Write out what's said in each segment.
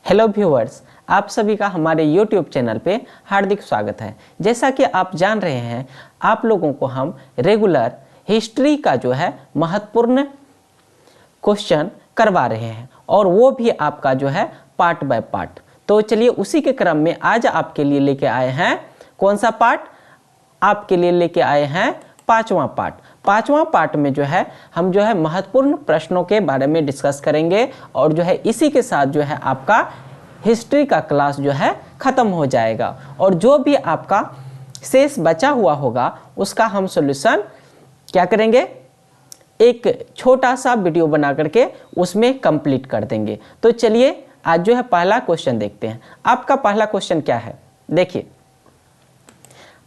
Hello viewers, आप सभी का हमारे YouTube चैनल पे हार्दिक स्वागत है। जैसा कि आप जान रहे हैं, आप लोगों को हम रेगुलर हिस्ट्री का जो है महत्वपूर्ण क्वेश्चन करवा रहे हैं और वो भी आपका जो है पार्ट बाय पार्ट। तो चलिए उसी के क्रम में आज आपके लिए लेके आए हैं कौन सा पार्ट? आपके लिए लेके आए हैं पांचवा पार्ट। पांचवा पार्ट में जो है हम जो है महत्वपूर्ण प्रश्नों के बारे में डिस्कस करेंगे और जो है इसी के साथ जो है आपका हिस्ट्री का क्लास जो है ख़त्म हो जाएगा और जो भी आपका शेष बचा हुआ होगा उसका हम सॉल्यूशन क्या करेंगे, एक छोटा सा वीडियो बना करके उसमें कंप्लीट कर देंगे। तो चलिए आज जो है पहला क्वेश्चन देखते हैं। आपका पहला क्वेश्चन क्या है? देखिए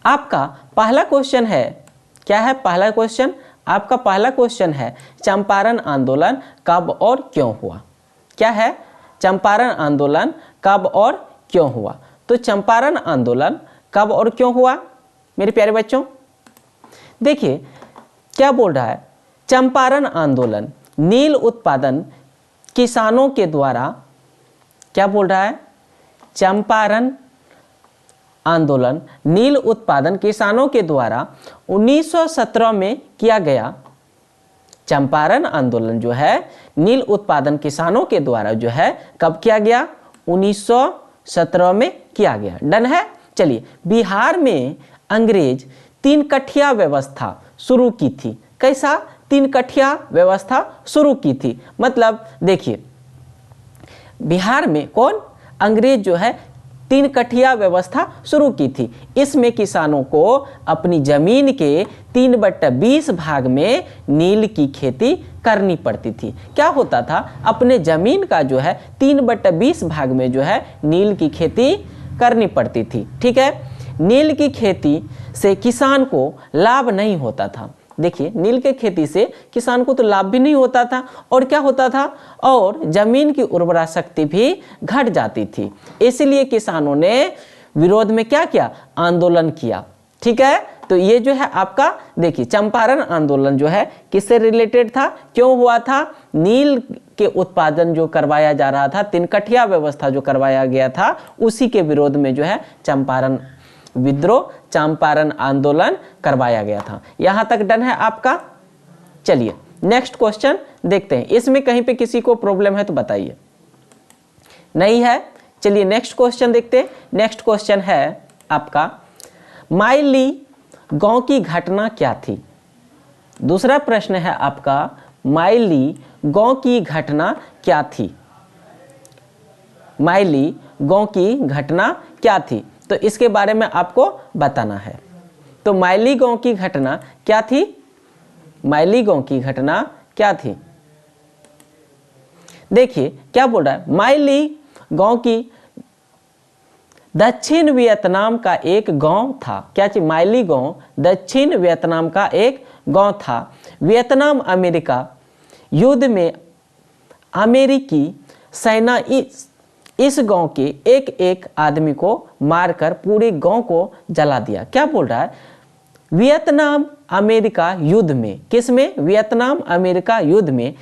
आपका पहला क्वेश्चन है, क्या है पहला क्वेश्चन? आपका पहला क्वेश्चन है चंपारण आंदोलन कब और क्यों हुआ। क्या है? चंपारण आंदोलन कब और क्यों हुआ। तो चंपारण आंदोलन कब और क्यों हुआ मेरे प्यारे बच्चों? देखिए क्या बोल रहा है, चंपारण आंदोलन नील उत्पादन किसानों के द्वारा, क्या बोल रहा है, चंपारण आंदोलन नील उत्पादन किसानों के द्वारा 1917 में किया गया। चंपारण आंदोलन जो है नील उत्पादन किसानों के द्वारा जो है कब किया गया? 1917 में किया गया। डन है। चलिए बिहार में अंग्रेज तीन कठिया व्यवस्था शुरू की थी। कैसा तीन कठिया व्यवस्था शुरू की थी? मतलब देखिए बिहार में कौन, अंग्रेज जो है तीन कठिया व्यवस्था शुरू की थी। इसमें किसानों को अपनी जमीन के 3/20 भाग में नील की खेती करनी पड़ती थी। क्या होता था, अपने जमीन का जो है 3/20 भाग में जो है नील की खेती करनी पड़ती थी। ठीक है, नील की खेती से किसान को लाभ नहीं होता था। देखिए नील के खेती से किसान को तो लाभ भी नहीं होता था और क्या होता था, और जमीन की उर्वरा शक्ति भी घट जाती थी। इसलिए किसानों ने विरोध में क्या किया? आंदोलन किया। ठीक है, तो ये जो है आपका देखिए चंपारण आंदोलन जो है किससे रिलेटेड था, क्यों हुआ था? नील के उत्पादन जो करवाया जा रहा था, तीन कठिया व्यवस्था जो करवाया गया था, उसी के विरोध में जो है चंपारण विद्रोह, चंपारण आंदोलन करवाया गया था। यहां तक डन है आपका। चलिए नेक्स्ट क्वेश्चन देखते हैं। इसमें कहीं पे किसी को प्रॉब्लम है तो बताइए। नहीं है? चलिए नेक्स्ट क्वेश्चन देखते हैं। नेक्स्ट क्वेश्चन है आपका माइली गांव की घटना क्या थी। दूसरा प्रश्न है आपका माइली गांव की घटना क्या थी। माइली गांव की घटना क्या थी, तो इसके बारे में आपको बताना है। तो माइली गांव की घटना क्या थी? माइली गांव की घटना क्या थी? देखिए क्या बोल रहा है, माइली गांव की दक्षिण वियतनाम का एक गांव था। क्या चीज? माइली गांव दक्षिण वियतनाम का एक गांव था। वियतनाम अमेरिका युद्ध में अमेरिकी सेना इस गांव के एक एक आदमी को मारकर पूरे गांव को जला दिया। क्या बोल रहा है, वियतनाम अमेरिका युद्ध में, किस में? वियतनाम अमेरिका युद्ध में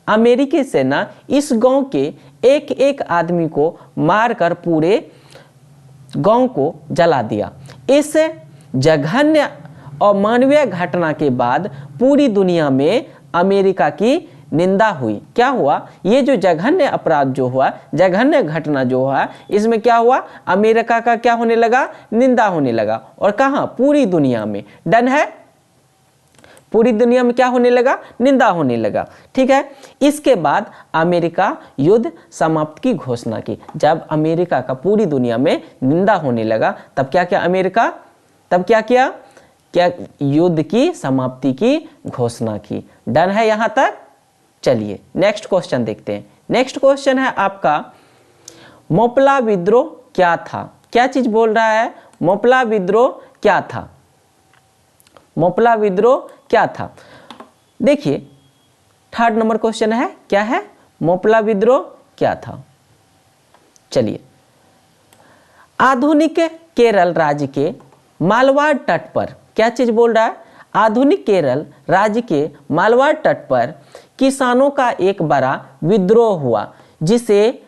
अमेरिकी सेना इस गांव के एक एक आदमी को मारकर पूरे गांव को जला दिया। इस जघन्य और मानवीय घटना के बाद पूरी दुनिया में अमेरिका की निंदा हुई। क्या हुआ? ये जो जघन्य अपराध जो हुआ, जघन्य घटना जो हुआ, इसमें क्या हुआ? अमेरिका का क्या होने लगा? निंदा होने लगा। और कहां? पूरी दुनिया में। डन है? पूरी दुनिया में क्या होने लगा? निंदा होने लगा। ठीक है, इसके बाद अमेरिका युद्ध समाप्त की घोषणा की। जब अमेरिका का पूरी दुनिया में निंदा होने लगा तब क्या किया अमेरिका? तब क्या किया? क्या युद्ध की समाप्ति की घोषणा की। डन है यहां तक? चलिए नेक्स्ट क्वेश्चन देखते हैं। नेक्स्ट क्वेश्चन है आपका मोपला विद्रोह क्या था। क्या चीज बोल रहा है? मोपला विद्रोह क्या था। मोपला विद्रोह क्या था? देखिए थर्ड नंबर क्वेश्चन है, क्या है? मोपला विद्रोह क्या था। चलिए आधुनिक केरल राज्य के मालवाड़ तट पर, क्या चीज बोल रहा है? आधुनिक केरल राज्य के मालवाड़ तट पर किसानों का एक बड़ा विद्रोह हुआ जिसे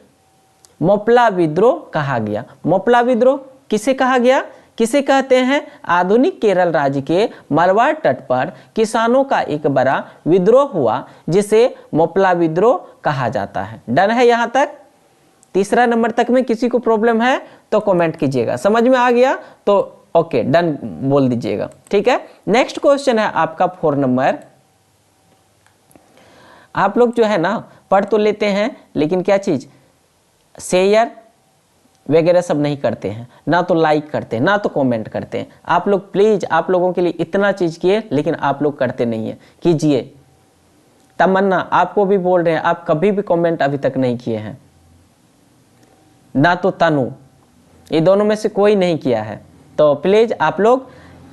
मोपला विद्रोह कहा गया। मोपला विद्रोह किसे कहा गया? किसे कहते हैं? आधुनिक केरल राज्य के मालवा तट पर किसानों का एक बड़ा विद्रोह हुआ जिसे मोपला विद्रोह कहा जाता है। डन है यहाँ तक? तीसरा नंबर तक में किसी को प्रॉब्लम है तो कमेंट कीजिएगा। समझ में आ गया तो ओके डन बोल दीजिएगा। ठीक है, नेक्स्ट क्वेश्चन है आपका 4 नंबर। आप लोग जो है ना पढ़ तो लेते हैं लेकिन क्या चीज, शेयर वगैरह सब नहीं करते हैं, ना तो लाइक करते हैं ना तो कमेंट करते हैं। आप लोग प्लीज, आप लोगों के लिए इतना चीज किए लेकिन आप लोग करते नहीं है। कीजिए। तमन्ना आपको भी बोल रहे हैं, आप कभी भी कमेंट अभी तक नहीं किए हैं, ना तो तनु, ये दोनों में से कोई नहीं किया है। तो प्लीज आप लोग,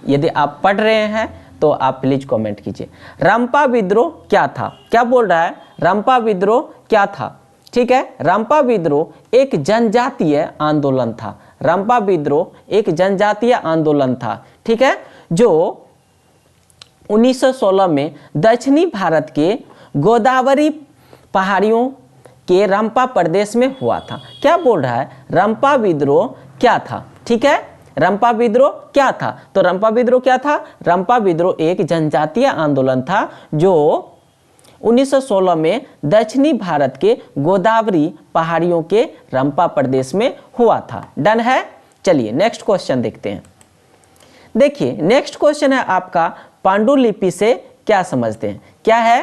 यदि आप पढ़ रहे हैं तो आप प्लीज कमेंट कीजिए। रंपा विद्रोह क्या था? क्या बोल रहा है? रंपा विद्रोह क्या था? ठीक है, रंपा विद्रोह एक जनजातीय आंदोलन था। रंपा विद्रोह एक जनजातीय आंदोलन था। ठीक है, जो 1916 में दक्षिणी भारत के गोदावरी पहाड़ियों के रंपा प्रदेश में हुआ था। क्या बोल रहा है? रंपा विद्रोह क्या था? ठीक है, रंपा विद्रोह क्या था? तो रंपा विद्रोह क्या था? रंपा विद्रोह एक जनजातीय आंदोलन था जो 1916 में दक्षिणी भारत के गोदावरी पहाड़ियों के रंपा प्रदेश में हुआ था। डन है? चलिए नेक्स्ट क्वेश्चन देखते हैं। देखिए नेक्स्ट क्वेश्चन है आपका, पांडुलिपि से क्या समझते हैं? क्या है?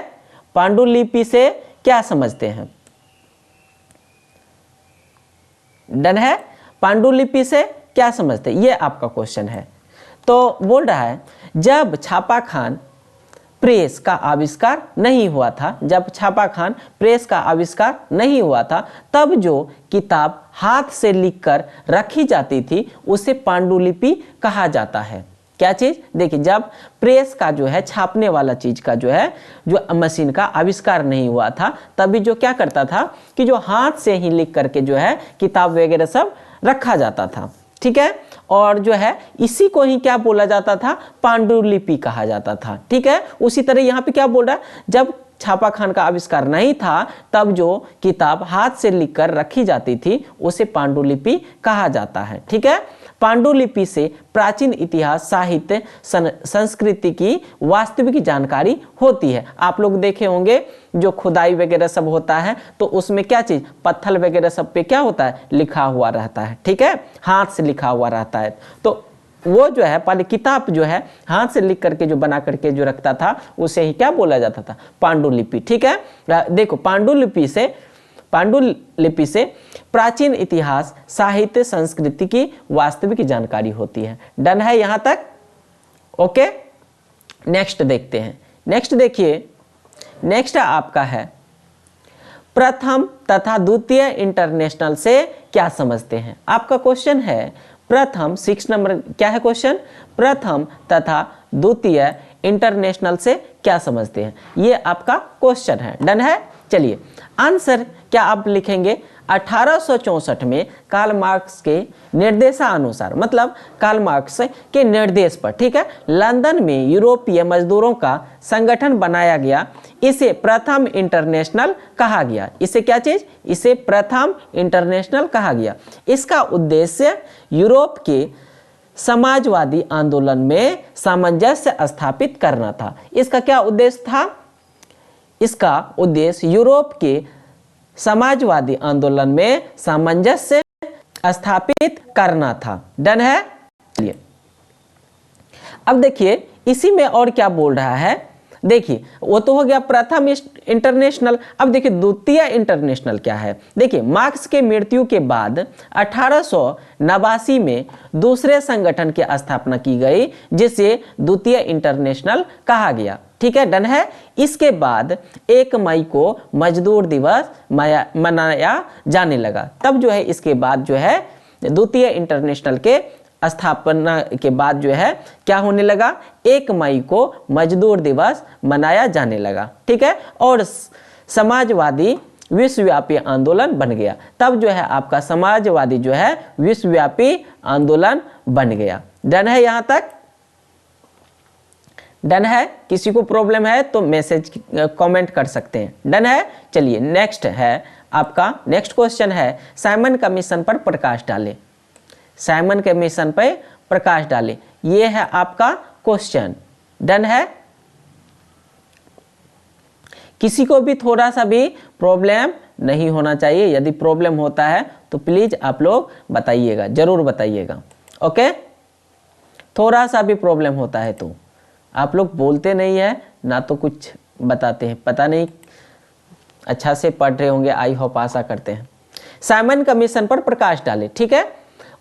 पांडुलिपि से क्या समझते हैं? डन है? पांडुलिपि से क्या समझते हैं, ये आपका क्वेश्चन है। तो बोल रहा है जब छापाखान प्रेस का आविष्कार नहीं हुआ था, जब छापाखान प्रेस का आविष्कार नहीं हुआ था, तब जो किताब हाथ से लिखकर रखी जाती थी उसे पांडुलिपि कहा जाता है। क्या चीज? देखिए, जब प्रेस का जो है छापने वाला चीज का जो है, जो मशीन का आविष्कार नहीं हुआ था, तभी जो क्या करता था कि जो हाथ से ही लिख करके जो है किताब वगैरह सब रखा जाता था। ठीक है, और जो है इसी को ही क्या बोला जाता था? पांडुलिपि कहा जाता था। ठीक है, उसी तरह यहाँ पे क्या बोल रहा है, जब छापाखान का आविष्कार नहीं था तब जो किताब हाथ से लिखकर रखी जाती थी उसे पांडुलिपि कहा जाता है। ठीक है, पांडुलिपि से प्राचीन इतिहास, साहित्य, संस्कृति की वास्तविक जानकारी होती है। आप लोग देखे होंगे जो खुदाई वगैरह सब होता है तो उसमें क्या चीज, पत्थर वगैरह सब पे क्या होता है? लिखा हुआ रहता है। ठीक है, हाथ से लिखा हुआ रहता है। तो वो जो है पहले किताब जो है हाथ से लिख करके जो बना करके जो रखता था उसे ही क्या बोला जाता था? पांडुलिपि। ठीक है, देखो पांडुलिपि से प्राचीन इतिहास, साहित्य, संस्कृति की वास्तविक जानकारी होती है। डन है यहां तक? ओके, नेक्स्ट देखते हैं। नेक्स्ट देखिए, नेक्स्ट आपका है प्रथम तथा द्वितीय इंटरनेशनल से क्या समझते हैं? आपका क्वेश्चन है प्रथम, 6 नंबर क्या है क्वेश्चन? प्रथम तथा द्वितीय इंटरनेशनल से क्या समझते हैं, ये आपका क्वेश्चन है। डन है? चलिए आंसर क्या आप लिखेंगे? 1864 में कार्ल मार्क्स के निर्देशानुसार, मतलब कार्ल मार्क्स के निर्देश पर, ठीक है, लंदन में यूरोपीय मजदूरों का संगठन बनाया गया। इसे प्रथम इंटरनेशनल कहा गया। इसे क्या चीज? इसे प्रथम इंटरनेशनल कहा गया। इसका उद्देश्य यूरोप के समाजवादी आंदोलन में सामंजस्य स्थापित करना था। इसका क्या उद्देश्य था? इसका उद्देश्य यूरोप के समाजवादी आंदोलन में सामंजस्य स्थापित करना था। डन है? चलिए अब देखिए इसी में और क्या बोल रहा है। देखिए वो तो हो गया प्रथम इंटरनेशनल। अब देखिए द्वितीय इंटरनेशनल क्या है। देखिए मार्क्स के मृत्यु के बाद 1889 में दूसरे संगठन की स्थापना की गई जिसे द्वितीय इंटरनेशनल कहा गया। ठीक है, डन है। इसके बाद 1 मई को मजदूर दिवस मनाया जाने लगा। तब जो है इसके बाद जो है द्वितीय इंटरनेशनल के स्थापना के बाद जो है क्या होने लगा? 1 मई को मजदूर दिवस मनाया जाने लगा। ठीक है, और समाजवादी विश्वव्यापी आंदोलन बन गया। तब जो है आपका समाजवादी जो है विश्वव्यापी आंदोलन बन गया। डन है यहां तक? डन है? किसी को प्रॉब्लम है तो मैसेज कमेंट कर सकते हैं। डन है? चलिए नेक्स्ट है आपका नेक्स्ट क्वेश्चन है साइमन कमीशन पर प्रकाश डालें। साइमन कमीशन पर प्रकाश डालें, ये है आपका क्वेश्चन। डन है। किसी को भी थोड़ा सा भी प्रॉब्लम नहीं होना चाहिए, यदि प्रॉब्लम होता है तो प्लीज आप लोग बताइएगा, जरूर बताइएगा। ओके, थोड़ा सा भी प्रॉब्लम होता है तो आप लोग बोलते नहीं है ना, तो कुछ बताते हैं, पता नहीं अच्छा से पढ़ रहे होंगे, आई होप आशा करते हैं। साइमन कमीशन पर प्रकाश डाले, ठीक है।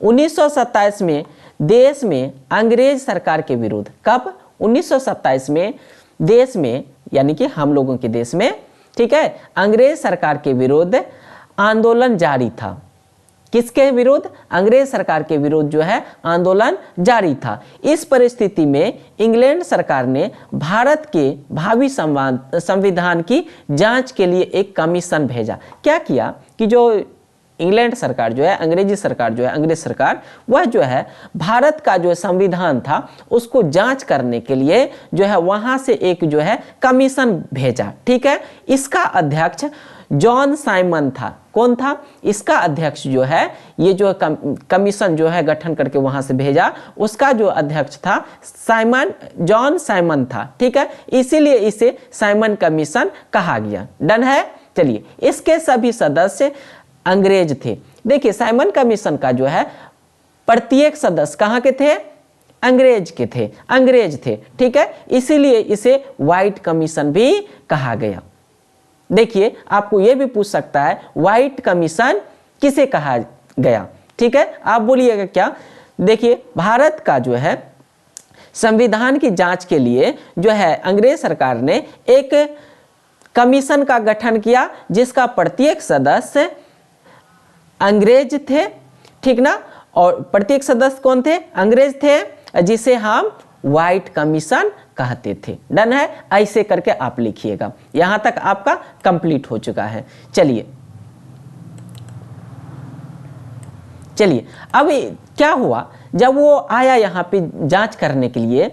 1927 में देश में अंग्रेज सरकार के विरुद्ध, कब? 1927 में देश में, यानी कि हम लोगों के देश में, ठीक है, अंग्रेज सरकार के विरुद्ध आंदोलन जारी था। किसके विरुद्ध? अंग्रेज सरकार के विरुद्ध जो है आंदोलन जारी था। इस परिस्थिति में इंग्लैंड सरकार ने भारत के भावी संविधान की जांच के लिए एक कमीशन भेजा। क्या किया कि जो इंग्लैंड सरकार जो है, अंग्रेजी सरकार जो है, अंग्रेज सरकार, वह जो है भारत का जो संविधान था उसको जांच करने के लिए जो है वहां से एक जो है कमीशन भेजा, ठीक है। इसका अध्यक्ष जॉन साइमन था। कौन था? इसका अध्यक्ष जो है, ये जो कमीशन जो है गठन करके वहां से भेजा, उसका जो अध्यक्ष था साइमन, जॉन साइमन था, ठीक है। इसीलिए इसे साइमन कमीशन कहा गया। डन है। चलिए, इसके सभी सदस्य अंग्रेज थे। देखिए, साइमन कमीशन का जो है प्रत्येक सदस्य कहाँ के थे? अंग्रेज के थे, अंग्रेज थे, ठीक है। इसीलिए इसे व्हाइट कमीशन भी कहा गया। देखिए, आपको यह भी पूछ सकता है व्हाइट कमीशन किसे कहा गया, ठीक है। आप बोलिएगा क्या? देखिए, भारत का जो है संविधान की जांच के लिए जो है अंग्रेज सरकार ने एक कमीशन का गठन किया, जिसका प्रत्येक सदस्य अंग्रेज थे, ठीक ना। और प्रत्येक सदस्य कौन थे? अंग्रेज थे, जिसे हम व्हाइट कमीशन कहते थे। डन है। ऐसे करके आप लिखिएगा। यहां तक आपका कंप्लीट हो चुका है। चलिए चलिए, अब क्या हुआ जब वो आया यहाँ पे जांच करने के लिए,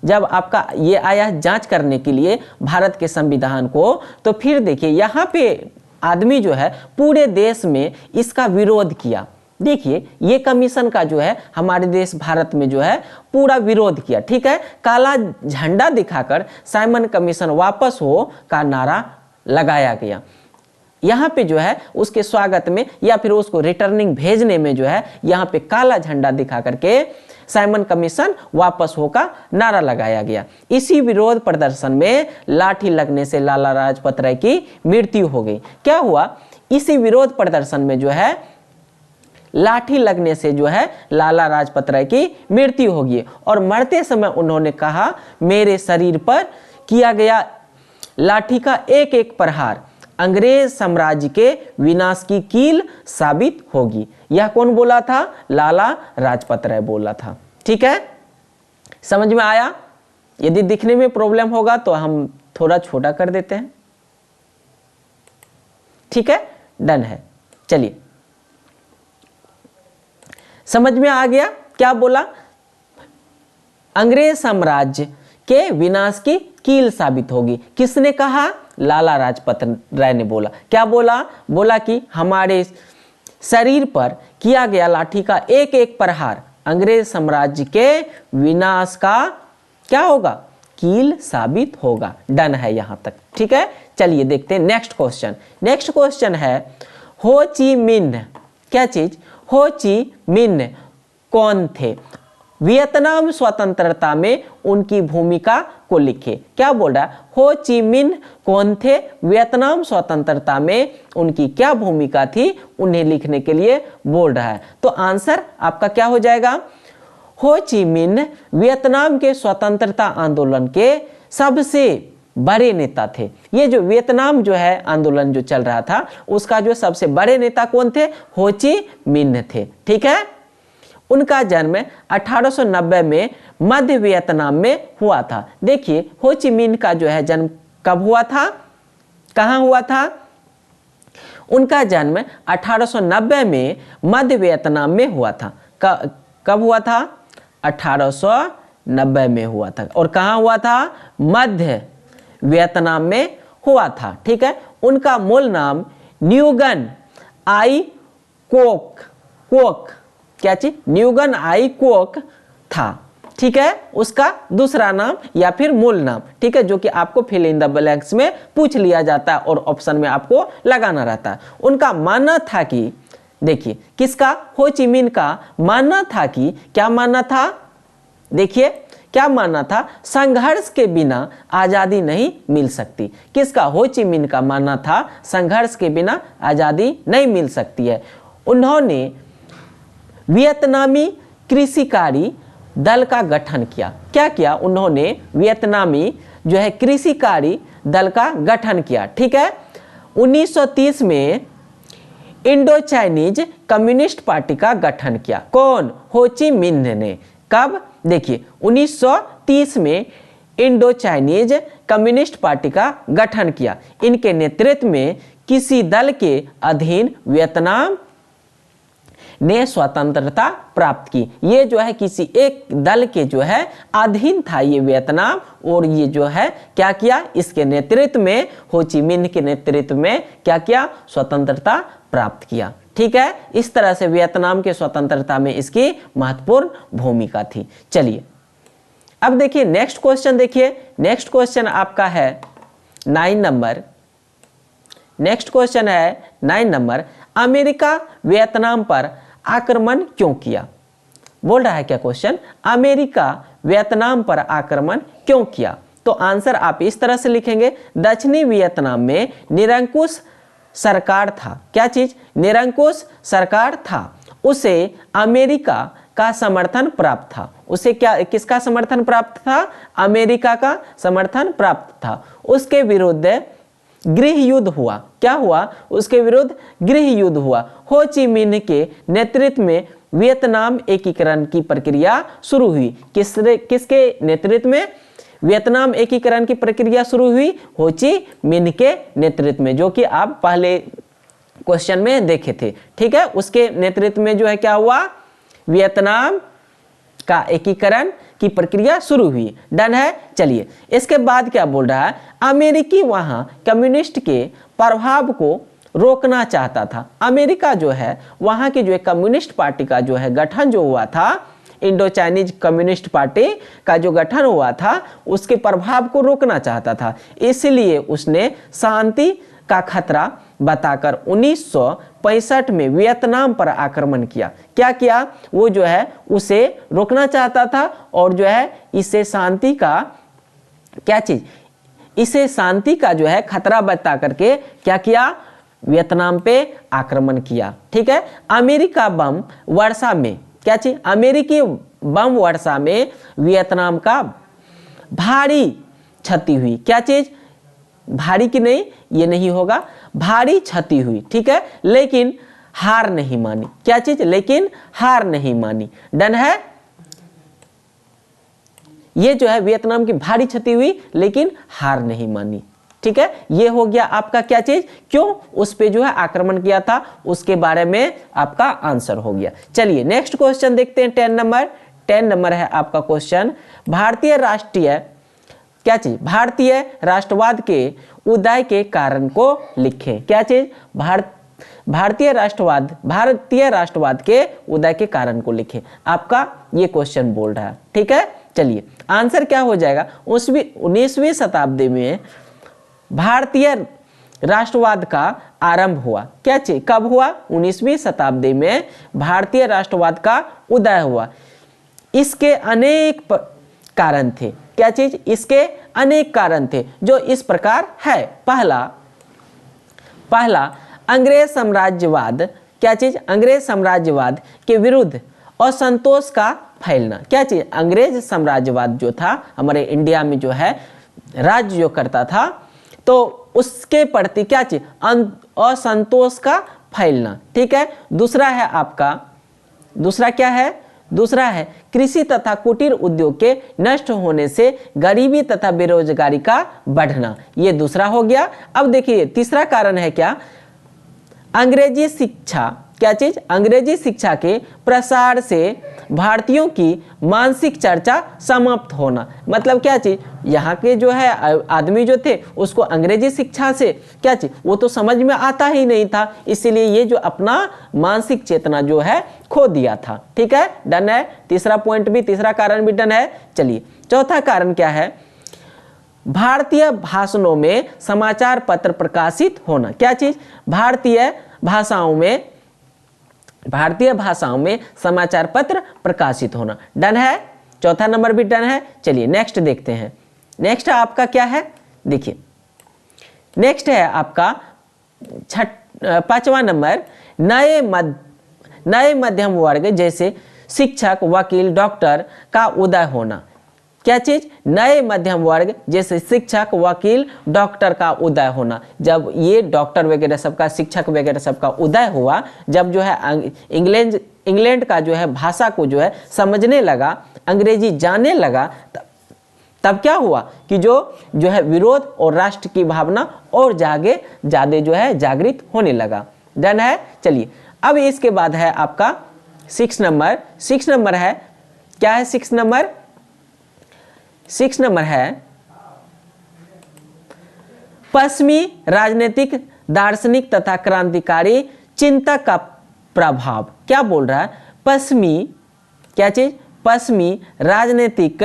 जब आपका ये आया जांच करने के लिए भारत के संविधान को, तो फिर देखिए यहाँ पे आदमी जो है पूरे देश में इसका विरोध किया। देखिए, ये कमीशन का जो है हमारे देश भारत में जो है पूरा विरोध किया, ठीक है। काला झंडा दिखाकर साइमन कमीशन वापस हो का नारा लगाया गया। यहाँ पे जो है उसके स्वागत में या फिर उसको रिटर्निंग भेजने में जो है यहाँ पे काला झंडा दिखा करके साइमन कमीशन वापस हो का नारा लगाया गया। इसी विरोध प्रदर्शन में लाठी लगने से लाला लाजपत राय की मृत्यु हो गई। क्या हुआ? इसी विरोध प्रदर्शन में जो है लाठी लगने से जो है लाला लाजपत राय की मृत्यु हो गई, और मरते समय उन्होंने कहा, मेरे शरीर पर किया गया लाठी का एक एक प्रहार अंग्रेज साम्राज्य के विनाश की कील साबित होगी। यह कौन बोला था? लाला लाजपत राय बोला था, ठीक है। समझ में आया? यदि दिखने में प्रॉब्लम होगा तो हम थोड़ा छोटा कर देते हैं, ठीक है। डन है। चलिए, समझ में आ गया क्या बोला? अंग्रेज साम्राज्य के विनाश की कील साबित होगी। किसने कहा? लाला लाजपत राय ने बोला। क्या बोला? बोला कि हमारे शरीर पर किया गया लाठी का एक एक प्रहार अंग्रेज साम्राज्य के विनाश का क्या होगा? कील साबित होगा। डन है यहां तक, ठीक है। चलिए देखते हैं नेक्स्ट क्वेश्चन। नेक्स्ट क्वेश्चन है हो ची मिन्ह। क्या चीज? हो ची मिन्ह कौन थे? वियतनाम स्वतंत्रता में उनकी भूमिका को लिखे। क्या बोल रहा है? हो ची मिन्ह कौन थे? वियतनाम स्वतंत्रता में उनकी क्या भूमिका थी, उन्हें लिखने के लिए बोल रहा है। तो आंसर आपका क्या हो जाएगा? हो ची मिन्ह वियतनाम के स्वतंत्रता आंदोलन के सबसे बड़े नेता थे। ये जो वियतनाम जो है आंदोलन जो चल रहा था, उसका जो सबसे बड़े नेता कौन थे? हो ची मिन्ह थे, ठीक है। उनका जन्म 1890 में मध्य वियतनाम में हुआ था। देखिए, हो ची मिन्ह का जो है जन्म कब हुआ था, कहां हुआ था? उनका जन्म 1890 में मध्य वियतनाम में हुआ था। कब हुआ था? 1890 में हुआ था। और कहां हुआ था? मध्य वियतनाम में हुआ था, ठीक है। उनका मूल नाम न्यूगन आई क्वोक, क्वोक क्या चीज, न्यूगन आई क्वोक था, ठीक है, उसका दूसरा नाम या फिर मूल नाम, ठीक है, जो कि आपको फिल इन द ब्लैंक्स में पूछ लिया जाता है और ऑप्शन में आपको लगाना रहता है। उनका मानना था कि, देखिए किसका, हो ची मिन्ह का मानना था कि, क्या मानना था, देखिए क्या मानना था, संघर्ष के बिना आजादी नहीं मिल सकती। किसका, हो ची मिन्ह का मानना था संघर्ष के बिना आजादी नहीं मिल सकती है। उन्होंने वियतनामी कृषिकारी दल का गठन किया। क्या किया, उन्होंने वियतनामी जो है कृषिकारी दल का गठन किया, ठीक है। 1930 में इंडो चाइनीज कम्युनिस्ट पार्टी का गठन किया। कौन, हो ची मिन्ह ने। कब, देखिए 1930 में इंडो चाइनीज कम्युनिस्ट पार्टी का गठन किया। इनके नेतृत्व में किसी दल के अधीन वियतनाम ने स्वतंत्रता प्राप्त की। ये जो है किसी एक दल के जो है अधीन था ये वियतनाम, और ये जो है क्या किया, इसके नेतृत्व में, हो ची मिन्ह के नेतृत्व में क्या किया, स्वतंत्रता प्राप्त किया, ठीक है। इस तरह से वियतनाम के स्वतंत्रता में इसकी महत्वपूर्ण भूमिका थी। चलिए अब देखिए नेक्स्ट क्वेश्चन, देखिए नेक्स्ट क्वेश्चन आपका है 9 नंबर। नेक्स्ट क्वेश्चन है 9 नंबर, अमेरिका वियतनाम पर आक्रमण क्यों किया। बोल रहा है क्या क्वेश्चन, अमेरिका वियतनाम पर आक्रमण क्यों किया। तो आंसर आप इस तरह से लिखेंगे, दक्षिणी वियतनाम में निरंकुश सरकार था। क्या चीज, निरंकुश सरकार था, उसे अमेरिका का समर्थन प्राप्त था। उसे क्या, किसका समर्थन प्राप्त था, अमेरिका का समर्थन प्राप्त था। उसके विरुद्ध गृह युद्ध हुआ। क्या हुआ, उसके विरुद्ध गृह युद्ध हुआ। हो ची मिन्ह के नेतृत्व में वियतनाम एकीकरण की प्रक्रिया शुरू हुई। किसके नेतृत्व में वियतनाम एकीकरण की प्रक्रिया शुरू हुई, हो ची मिन्ह के नेतृत्व में, जो कि आप पहले क्वेश्चन में देखे थे, ठीक है। उसके नेतृत्व में जो है क्या हुआ, वियतनाम का एकीकरण की प्रक्रिया शुरू हुई। डन है। चलिए इसके बाद क्या बोल रहा है, अमेरिकी वहां कम्युनिस्ट के प्रभाव को रोकना चाहता था। अमेरिका जो है वहां की जो है कम्युनिस्ट पार्टी का जो है गठन जो हुआ था, इंडो चाइनीज कम्युनिस्ट पार्टी का जो गठन हुआ था, उसके प्रभाव को रोकना चाहता था। इसलिए उसने शांति का खतरा बताकर 1965 में वियतनाम पर आक्रमण किया। क्या किया, वो जो है उसे रोकना चाहता था और जो है इसे शांति का, क्या चीज, इसे शांति का जो है खतरा बता करके क्या किया, वियतनाम पे आक्रमण किया, ठीक है। अमेरिका बम वर्षा में, क्या चीज, अमेरिकी बम वर्षा में वियतनाम का भारी क्षति हुई। क्या चीज, भारी की नहीं, ये नहीं होगा, भारी क्षति हुई, ठीक है, लेकिन हार नहीं मानी। क्या चीज, लेकिन हार नहीं मानी। डन है। ये जो है वियतनाम की भारी क्षति हुई लेकिन हार नहीं मानी, ठीक है। ये हो गया आपका क्या चीज, क्यों उस पे जो है आक्रमण किया था, उसके बारे में आपका आंसर हो गया। चलिए नेक्स्ट क्वेश्चन देखते हैं 10 नंबर। 10 नंबर है आपका क्वेश्चन, भारतीय राष्ट्रीय, क्या चीज, भारतीय राष्ट्रवाद के उदय के कारण को लिखें। क्या चीज, भारतीय राष्ट्रवाद के उदय के कारण को लिखें। आपका ये क्वेश्चन बोल रहा है, ठीक है। चलिए आंसर क्या हो जाएगा, 19वीं शताब्दी में भारतीय राष्ट्रवाद का आरंभ हुआ। क्या चीज, कब हुआ, 19वीं शताब्दी में भारतीय राष्ट्रवाद का उदय हुआ। इसके अनेक कारण थे। क्या चीज, इसके अनेक कारण थे जो इस प्रकार है। पहला अंग्रेज साम्राज्यवाद, क्या चीज, अंग्रेज साम्राज्यवाद के विरुद्ध असंतोष का फैलना। क्या चीज, अंग्रेज साम्राज्यवाद जो था हमारे इंडिया में जो है राज्य जो करता था, तो उसके प्रति क्या चीज, असंतोष का फैलना, ठीक है। दूसरा है आपका, दूसरा क्या है, दूसरा है कृषि तथा कुटीर उद्योग के नष्ट होने से गरीबी तथा बेरोजगारी का बढ़ना, ये दूसरा हो गया। अब देखिए तीसरा कारण है क्या, अंग्रेजी शिक्षा क्या चीज, अंग्रेजी शिक्षा के प्रसार से भारतीयों की मानसिक चर्चा समाप्त होना। मतलब क्या चीज, यहाँ के जो है आदमी जो थे उसको अंग्रेजी शिक्षा से क्या चीज, वो तो समझ में आता ही नहीं था, इसीलिए ये जो अपना मानसिक चेतना जो है खो दिया था। ठीक है, डन है। तीसरा पॉइंट भी, तीसरा कारण भी डन है। चलिए चौथा कारण क्या है, भारतीय भाषणों में समाचार पत्र प्रकाशित होना। क्या चीज, भारतीय भाषाओं में समाचार पत्र प्रकाशित होना। डन है, चौथा नंबर भी डन है। चलिए नेक्स्ट देखते हैं। नेक्स्ट आपका क्या है, देखिए नेक्स्ट है आपका पांचवा नंबर, नए मध्यम वर्ग जैसे शिक्षक, वकील, डॉक्टर का उदय होना। क्या चीज, नए मध्यम वर्ग जैसे शिक्षक, वकील, डॉक्टर का उदय होना। जब ये डॉक्टर वगैरह सबका, शिक्षक वगैरह सबका उदय हुआ, जब जो है इंग्लैंड का जो है भाषा को जो है समझने लगा, अंग्रेजी जानने लगा, तब क्या हुआ कि जो है विरोध और राष्ट्र की भावना और ज्यादा जो है जागृत होने लगा। डन है। चलिए अब इसके बाद है आपका 6 नंबर है, क्या है 6 नंबर, 6 नंबर है पश्चिमी राजनीतिक, दार्शनिक तथा क्रांतिकारी चिंतक का प्रभाव। क्या बोल रहा है, पश्चिमी, क्या चीज, पश्चिमी राजनीतिक,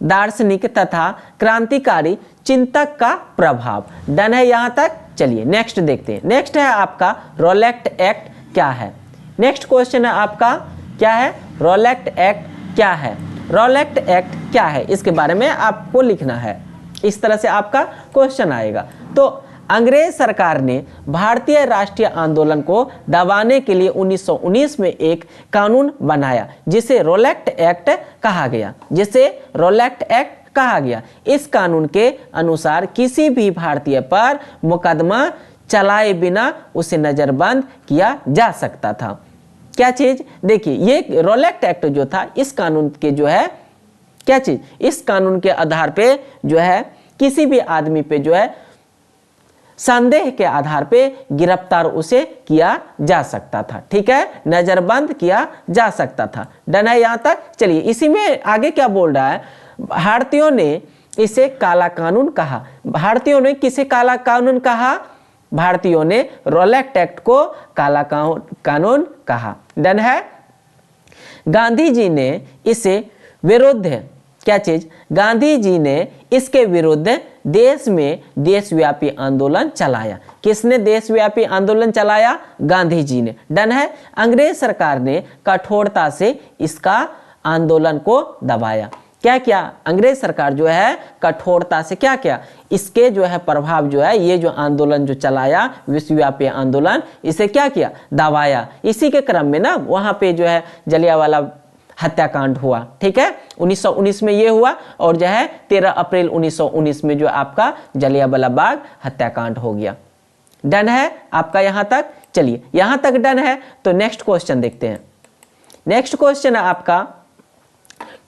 दार्शनिक तथा क्रांतिकारी चिंतक का प्रभाव। डन है यहां तक। चलिए नेक्स्ट देखते हैं। नेक्स्ट है आपका रोलेक्ट एक्ट क्या है। नेक्स्ट क्वेश्चन है आपका क्या है, रोलेक्ट एक्ट क्या है। रोलेक्ट एक्ट क्या है, इसके बारे में आपको लिखना है। इस तरह से आपका क्वेश्चन आएगा। तो अंग्रेज सरकार ने भारतीय राष्ट्रीय आंदोलन को दबाने के लिए 1919 में एक कानून बनाया जिसे रोलेक्ट एक्ट कहा गया, इस कानून के अनुसार किसी भी भारतीय पर मुकदमा चलाए बिना उसे नजरबंद किया जा सकता था। क्या चीज, देखिए ये रोलेक्ट एक्ट जो था, इस कानून के जो है क्या चीज, इस कानून के आधार पे जो है किसी भी आदमी पे जो है संदेह के आधार पे गिरफ्तार उसे किया जा सकता था। ठीक है, नजरबंद किया जा सकता था। डन है यहां तक। चलिए इसी में आगे क्या बोल रहा है, भारतीयों ने इसे काला कानून कहा। भारतीयों ने किसे काला कानून कहा, भारतीयों ने रोलेक्ट एक्ट को काला कानून कहा। डन है। गांधी जी ने इसे विरुद्ध, क्या चीज, गांधी जी ने इसके विरुद्ध देश में देशव्यापी आंदोलन चलाया। किसने देशव्यापी आंदोलन चलाया, गांधी जी ने। डन है। अंग्रेज सरकार ने कठोरता से इसका आंदोलन को दबाया। क्या किया, अंग्रेज सरकार जो है कठोरता से क्या किया, इसके जो है प्रभाव जो है, ये जो आंदोलन जो चलाया विश्वव्यापी आंदोलन, इसे क्या किया, दबाया। इसी के क्रम में ना वहां पे जो है जलियांवाला हत्याकांड हुआ। ठीक है, 1919 में ये हुआ और जो है 13 अप्रैल 1919 में जो आपका जलियांवाला बाग हत्याकांड हो गया। डन है आपका यहां तक। चलिए यहां तक डन है तो नेक्स्ट क्वेश्चन देखते हैं। नेक्स्ट क्वेश्चन है आपका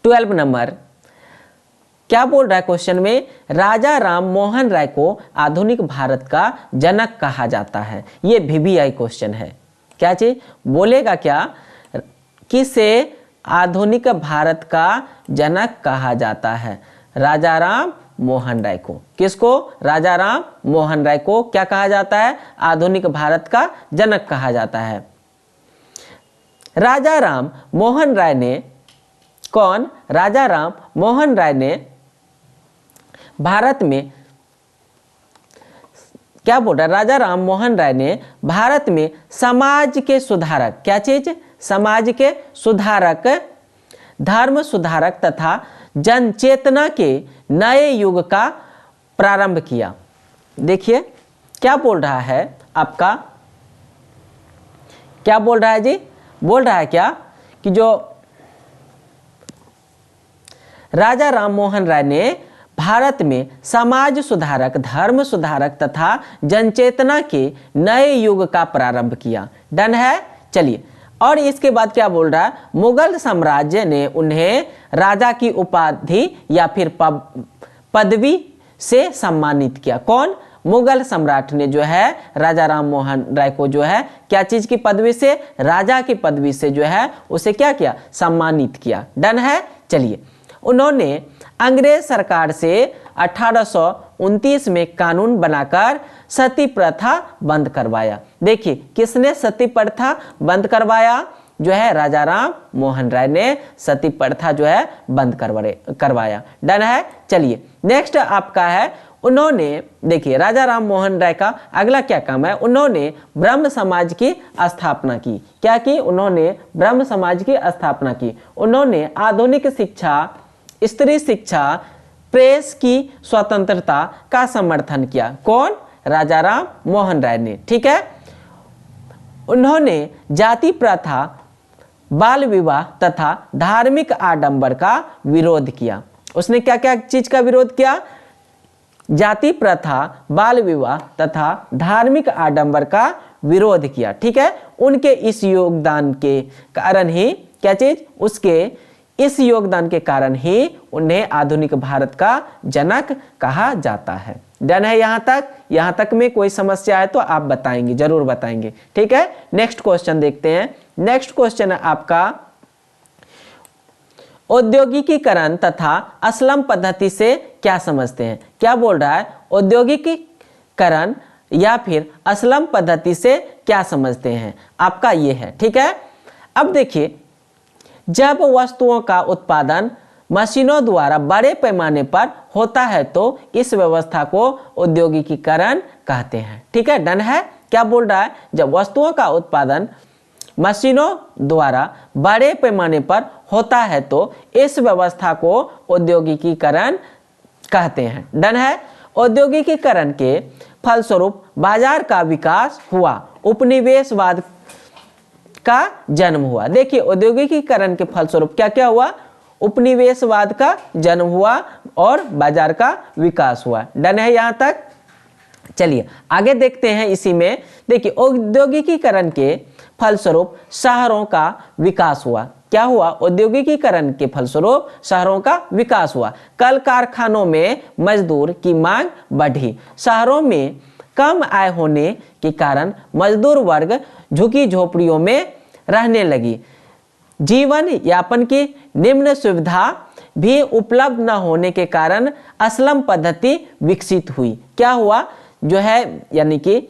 12 नंबर। क्या बोल रहा है क्वेश्चन में, राजा राम मोहन राय को आधुनिक भारत का जनक कहा जाता है। ये VVI क्वेश्चन है। क्या चीज बोलेगा, क्या किसे आधुनिक भारत का जनक कहा जाता है, राजा राम मोहन राय को। किसको, राजा राम मोहन राय को क्या कहा जाता है, आधुनिक भारत का जनक कहा जाता है। राजा राम मोहन राय ने, कौन, राजा राम मोहन राय ने भारत में, क्या बोल रहा है, राजा राम मोहन राय ने भारत में समाज के सुधारक, क्या चीज, समाज के सुधारक, धर्म सुधारक तथा जन चेतना के नए युग का प्रारंभ किया। देखिए क्या बोल रहा है आपका, क्या बोल रहा है जी, बोल रहा है क्या कि जो राजा राम मोहन राय ने भारत में समाज सुधारक, धर्म सुधारक तथा जनचेतना के नए युग का प्रारंभ किया। डन है। चलिए और इसके बाद क्या बोल रहा है, मुगल साम्राज्य ने उन्हें राजा की उपाधि या फिर पदवी से सम्मानित किया। कौन, मुगल सम्राट ने जो है राजा राम मोहन राय को जो है क्या चीज की पदवी से, राजा की पदवी से जो है उसे क्या किया, सम्मानित किया। डन है। चलिए, उन्होंने अंग्रेज सरकार से 1829 में कानून बनाकर सती प्रथा बंद करवाया। देखिए, किसने सती प्रथा बंद करवाया, जो है राजा राम मोहन राय ने सती प्रथा जो है बंद करवाया। डन है। चलिए, नेक्स्ट आपका है, उन्होंने, देखिए राजा राम मोहन राय का अगला क्या काम है, उन्होंने ब्रह्म समाज की स्थापना की। क्या की, उन्होंने ब्रह्म समाज की स्थापना की। उन्होंने आधुनिक शिक्षा, स्त्री शिक्षा, प्रेस की स्वतंत्रता का समर्थन किया। कौन, राजा राम मोहन राय ने। ठीक है। उन्होंने जाति प्रथा, बाल विवाह तथा धार्मिक आडंबर का विरोध किया। उसने क्या क्या चीज का विरोध किया, जाति प्रथा, बाल विवाह तथा धार्मिक आडंबर का विरोध किया। ठीक है। उनके इस योगदान के कारण ही क्या चीज, उसके इस योगदान के कारण ही उन्हें आधुनिक भारत का जनक कहा जाता है। डन है यहाँ तक में कोई समस्या है तो आप बताएंगे, जरूर बताएंगे। ठीक है। नेक्स्ट क्वेश्चन देखते हैं। नेक्स्ट क्वेश्चन है आपका, औद्योगिकीकरण तथा असलम पद्धति से क्या समझते हैं। क्या बोल रहा है, औद्योगिकीकरण या फिर असलम पद्धति से क्या समझते हैं, आपका ये है। ठीक है। अब देखिए, जब वस्तुओं का उत्पादन मशीनों द्वारा बड़े पैमाने पर होता है तो इस व्यवस्था को औद्योगिकीकरण कहते हैं। ठीक है। डन है। क्या बोल रहा है, जब वस्तुओं का उत्पादन मशीनों द्वारा बड़े पैमाने पर होता है तो इस व्यवस्था को औद्योगिकीकरण कहते हैं। डन है। औद्योगिकीकरण के फलस्वरूप बाजार का विकास हुआ, उपनिवेशवाद का जन्म हुआ। देखिए, औद्योगिकीकरण के फलस्वरूप क्या क्या हुआ, उपनिवेशवाद का जन्म हुआ और बाजार का विकास हुआ। डन है यहाँ तक। चलिए आगे देखते हैं। इसी में देखिए, औद्योगिकीकरण के फलस्वरूप शहरों का विकास हुआ। क्या हुआ, औद्योगिकीकरण के फलस्वरूप शहरों का विकास हुआ। कल कारखानों में मजदूर की मांग बढ़ी। शहरों में कम आय होने के कारण मजदूर वर्ग झुकी झोपड़ियों में रहने लगी। जीवन यापन की निम्न सुविधा भी उपलब्ध न होने के कारण असलम पद्धति विकसित हुई। क्या हुआ, जो है यानी कि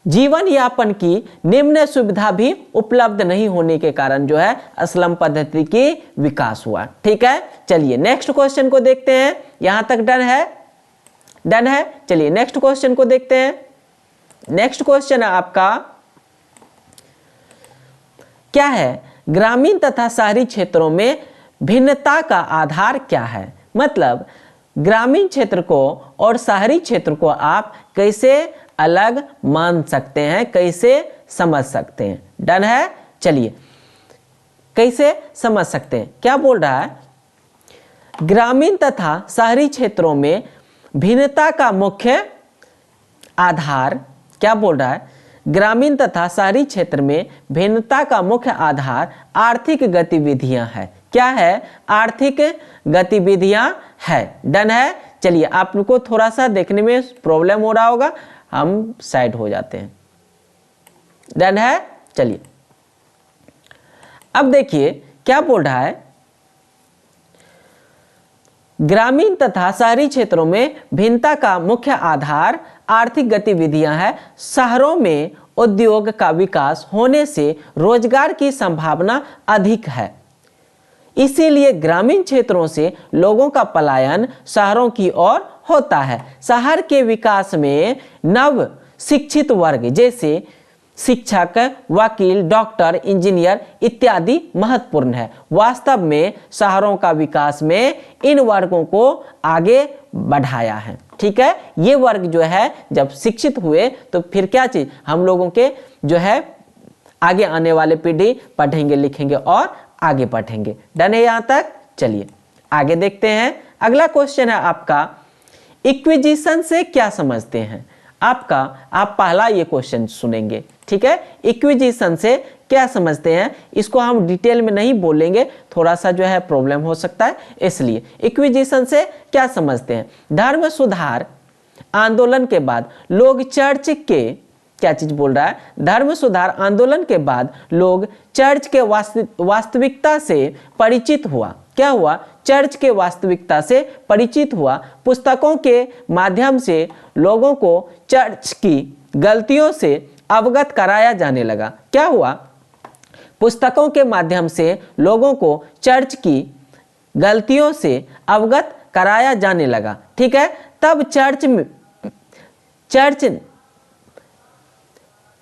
जीवन यापन की निम्न सुविधा भी उपलब्ध नहीं होने के कारण जो है असलम पद्धति की विकास हुआ। ठीक है। चलिए नेक्स्ट क्वेश्चन को देखते हैं। यहां तक डन है, डन है। चलिए नेक्स्ट क्वेश्चन को देखते हैं। नेक्स्ट क्वेश्चन है आपका, क्या है, ग्रामीण तथा शहरी क्षेत्रों में भिन्नता का आधार क्या है। मतलब ग्रामीण क्षेत्र को और शहरी क्षेत्र को आप कैसे अलग मान सकते हैं, कैसे समझ सकते हैं। डन है। चलिए कैसे समझ सकते हैं, क्या बोल रहा है, ग्रामीण तथा शहरी क्षेत्रों में भिन्नता का मुख्य आधार, क्या बोल रहा है, ग्रामीण तथा शहरी क्षेत्र में भिन्नता का मुख्य आधार आर्थिक गतिविधियां है। क्या है, आर्थिक गतिविधियां है। डन है। चलिए आपको थोड़ा सा देखने में प्रॉब्लम हो रहा होगा, हम साइड हो जाते हैं। डन है। चलिए अब देखिए क्या बोल रहा है, ग्रामीण तथा शहरी क्षेत्रों में भिन्नता का मुख्य आधार आर्थिक गतिविधियां हैं। शहरों में उद्योग का विकास होने से रोजगार की संभावना अधिक है, इसीलिए ग्रामीण क्षेत्रों से लोगों का पलायन शहरों की ओर होता है। शहर के विकास में नव शिक्षित वर्ग जैसे शिक्षक, वकील, डॉक्टर, इंजीनियर इत्यादि महत्वपूर्ण है। वास्तव में शहरों का विकास में इन वर्गों को आगे बढ़ाया है। ठीक है। ये वर्ग जो है जब शिक्षित हुए तो फिर क्या चीज, हम लोगों के जो है आगे आने वाले पीढ़ी पढ़ेंगे, लिखेंगे और आगे बढ़ेंगे। डन है यहां तक। चलिए आगे देखते हैं। अगला क्वेश्चन है आपका, इक्विजिशन से क्या समझते हैं। आप पहला ये क्वेश्चन सुनेंगे। ठीक है। इक्विजिशन से क्या समझते हैं, इसको हम डिटेल में नहीं बोलेंगे, थोड़ा सा जो है प्रॉब्लम हो सकता है, इसलिए इक्विजिशन से क्या समझते हैं। धर्म सुधार आंदोलन के बाद लोग चर्च के, क्या चीज बोल रहा है, धर्म सुधार आंदोलन के बाद लोग चर्च के वास्तविकता से परिचित हुआ। क्या हुआ? चर्च के वास्तविकता से परिचित हुआ। पुस्तकों के माध्यम से लोगों को चर्च की गलतियों से अवगत कराया जाने लगा। क्या हुआ? पुस्तकों के माध्यम से लोगों को चर्च की गलतियों से अवगत कराया जाने लगा। ठीक है, तब चर्च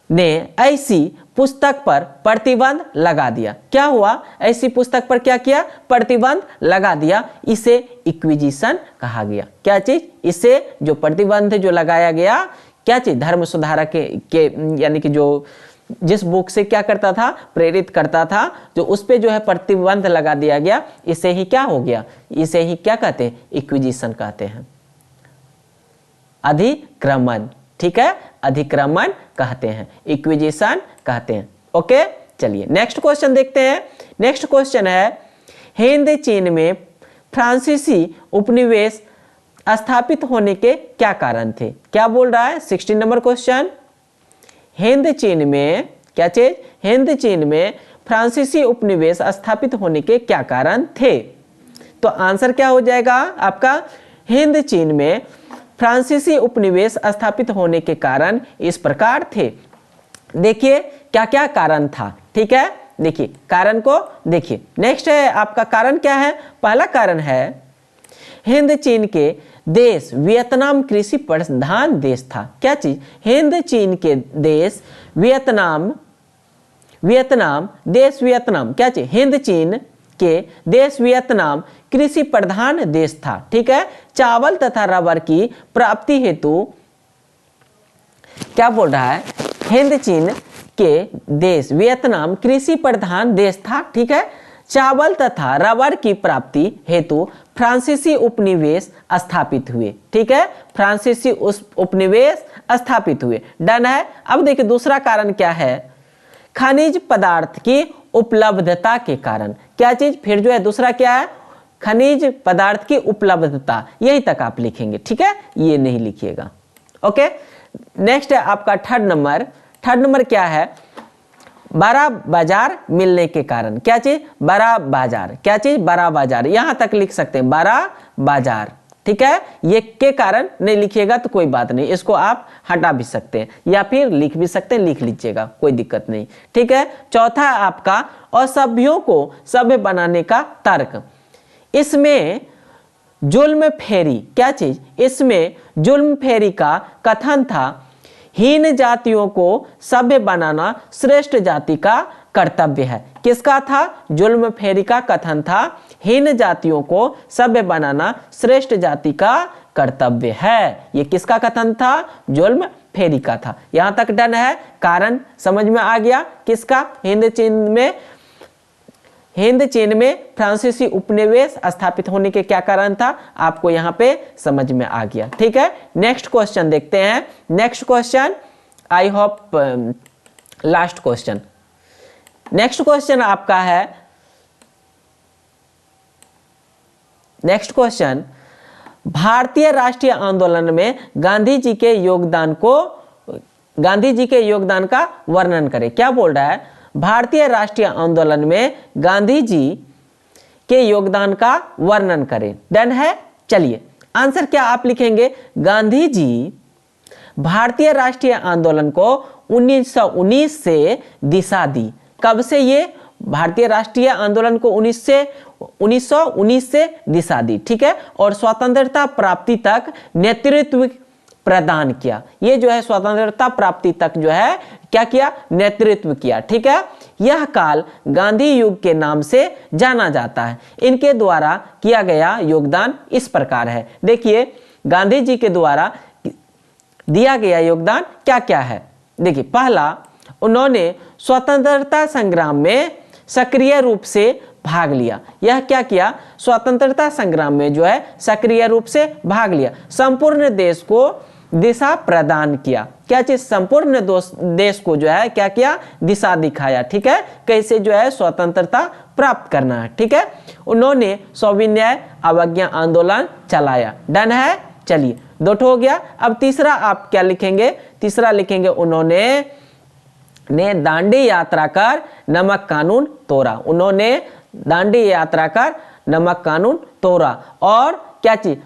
ने ऐसी पुस्तक पर प्रतिबंध लगा दिया। क्या हुआ? ऐसी पुस्तक पर क्या किया? प्रतिबंध लगा दिया। इसे इक्विजिशन कहा गया। क्या चीज? इसे जो प्रतिबंध जो लगाया गया, क्या चीज? धर्म सुधारक के यानी कि जो जिस बुक से क्या करता था, प्रेरित करता था, जो उस पे जो है प्रतिबंध लगा दिया गया, इसे ही क्या हो गया? इसे ही क्या कहते हैं? इक्विजिशन कहते हैं, अधिक्रमण। ठीक है, अधिक्रमण कहते हैं, इक्विजिशन कहते हैं। ओके, चलिए नेक्स्ट क्वेश्चन देखते हैं। नेक्स्ट क्वेश्चन है, हिंद चीन में फ्रांसीसी उपनिवेश स्थापित होने के क्या कारण थे? क्या बोल रहा है? 16 नंबर क्वेश्चन। हिंद चीन में क्या चीज? हिंद चीन में फ्रांसीसी उपनिवेश स्थापित होने के क्या कारण थे? तो आंसर क्या हो जाएगा आपका? हिंद चीन में फ्रांसीसी उपनिवेश स्थापित होने के कारण इस प्रकार थे। देखिए क्या क्या कारण था। ठीक है, देखिए कारण को देखिए। नेक्स्ट है आपका कारण क्या है? पहला कारण है हिंद चीन के देश वियतनाम कृषि प्रधान देश था। क्या चीज? हिंद चीन के देश वियतनाम क्या चीज? हिंद चीन के देश वियतनाम कृषि प्रधान देश था। ठीक है, चावल तथा रबर की प्राप्ति हेतु क्या बोल रहा है? हिंद चीन के देश वियतनाम कृषि प्रधान देश था। ठीक है, चावल तथा रबर की प्राप्ति हेतु फ्रांसीसी उपनिवेश स्थापित हुए। ठीक है, फ्रांसीसी उपनिवेश स्थापित हुए। डन है। अब देखिए दूसरा कारण क्या है? खनिज पदार्थ की उपलब्धता के कारण। क्या चीज? फिर जो है दूसरा क्या है? खनिज पदार्थ की उपलब्धता। यहीं तक आप लिखेंगे। ठीक है, ये नहीं लिखिएगा। ओके, नेक्स्ट है आपका थर्ड नंबर। थर्ड नंबर क्या है? बड़ा बाजार मिलने के कारण। क्या चीज? बड़ा बाजार। क्या चीज? बड़ा बाजार। यहां तक लिख सकते हैं, बड़ा बाजार। ठीक है, ये के कारण नहीं लिखिएगा तो कोई बात नहीं, इसको आप हटा भी सकते हैं या फिर लिख भी सकते हैं, लिख लीजिएगा, कोई दिक्कत नहीं। ठीक है, चौथा है आपका असभ्यों को सभ्य बनाने का तर्क। इसमें जुल्म फेरी। क्या चीज? इसमें जुल्म फेरी का कथन था, हीन जातियों को सभ्य बनाना श्रेष्ठ जाति का कर्तव्य है। किसका था? जुल्म फेरी का कथन था, हीन जातियों को सभ्य बनाना श्रेष्ठ जाति का कर्तव्य है। ये किसका कथन था? जुल्म फेरी का था। यहां तक डन है। कारण समझ में आ गया किसका? हिंद चीन में फ्रांसीसी उपनिवेश स्थापित होने के क्या कारण था, आपको यहां पे समझ में आ गया। ठीक है, नेक्स्ट क्वेश्चन देखते हैं। Next question, I hope last question. Next question आपका है, नेक्स्ट क्वेश्चन, भारतीय राष्ट्रीय आंदोलन में गांधी जी के योगदान का वर्णन करें। क्या बोल रहा है? भारतीय राष्ट्रीय आंदोलन में गांधी जी के योगदान का वर्णन करें। डन है। चलिए आंसर क्या आप लिखेंगे? गांधी जी भारतीय राष्ट्रीय आंदोलन को 1919 से दिशा दी। कब से? ये भारतीय राष्ट्रीय आंदोलन को 1919 से दिशा दी। ठीक है, और स्वतंत्रता प्राप्ति तक नेतृत्व प्रदान किया। ये जो है स्वतंत्रता प्राप्ति तक जो है क्या किया? नेतृत्व किया। ठीक है, यह काल गांधी युग के नाम से जाना जाता है। इनके द्वारा किया गया योगदान इस प्रकार है। देखिए गांधी जी के द्वारा दिया गया योगदान क्या क्या है? देखिए पहला, उन्होंने स्वतंत्रता संग्राम में सक्रिय रूप से भाग लिया। यह क्या किया? स्वतंत्रता संग्राम में जो है सक्रिय रूप से भाग लिया। संपूर्ण देश को दिशा प्रदान किया। क्या चीज? संपूर्ण देश को जो है क्या किया? दिशा दिखाया। ठीक है, कैसे जो है स्वतंत्रता प्राप्त करना है। ठीक है, उन्होंने सविनय अवज्ञा आंदोलन चलाया। डन है। चलिए 2 ठो हो गया। अब तीसरा आप क्या लिखेंगे, तीसरा लिखेंगे उन्होंने ने दांडी यात्रा कर नमक कानून तोड़ा। उन्होंने दांडी यात्रा कर नमक कानून तोड़ा। और क्या चीज,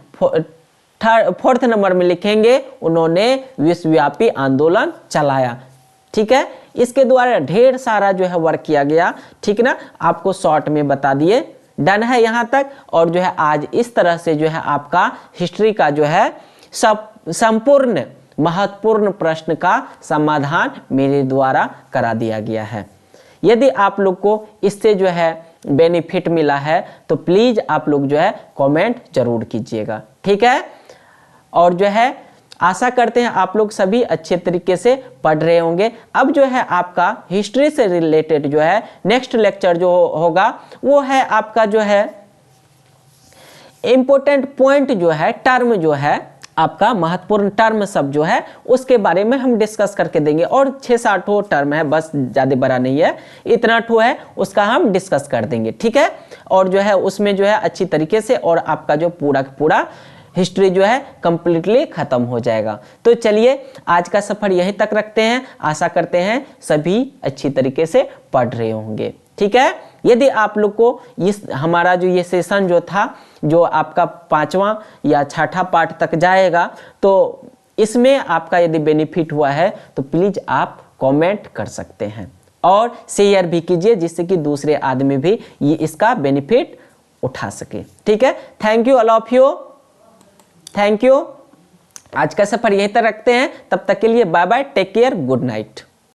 4th नंबर में लिखेंगे उन्होंने विश्वव्यापी आंदोलन चलाया। ठीक है, इसके द्वारा ढेर सारा जो है वर्क किया गया। ठीक ना, आपको शॉर्ट में बता दिए। डन है यहाँ तक। और जो है आज इस तरह से जो है आपका हिस्ट्री का जो है संपूर्ण महत्वपूर्ण प्रश्न का समाधान मेरे द्वारा करा दिया गया है। यदि आप लोग को इससे जो है बेनिफिट मिला है तो प्लीज आप लोग जो है कमेंट जरूर कीजिएगा। ठीक है, और जो है आशा करते हैं आप लोग सभी अच्छे तरीके से पढ़ रहे होंगे। अब जो है आपका हिस्ट्री से रिलेटेड जो है नेक्स्ट लेक्चर जो होगा वो है आपका जो है इंपॉर्टेंट पॉइंट जो है, टर्म जो है आपका महत्वपूर्ण टर्म सब जो है उसके बारे में हम डिस्कस करके देंगे। और 6-7 ठो टर्म है, बस ज़्यादा बड़ा नहीं है, इतना ठो है, उसका हम डिस्कस कर देंगे। ठीक है, और जो है उसमें जो है अच्छी तरीके से और आपका जो पूरा हिस्ट्री जो है कंप्लीटली खत्म हो जाएगा। तो चलिए आज का सफर यहीं तक रखते हैं। आशा करते हैं सभी अच्छी तरीके से पढ़ रहे होंगे। ठीक है, यदि आप लोग को इस हमारा जो ये सेशन जो था जो आपका 5वां या 6ठा पार्ट तक जाएगा तो इसमें आपका यदि बेनिफिट हुआ है तो प्लीज आप कमेंट कर सकते हैं और शेयर भी कीजिए जिससे कि दूसरे आदमी भी ये इसका बेनिफिट उठा सके। ठीक है, thank you all of you, thank you. आज का सफर यहीं तक रखते हैं, तब तक के लिए bye bye, take care, good night.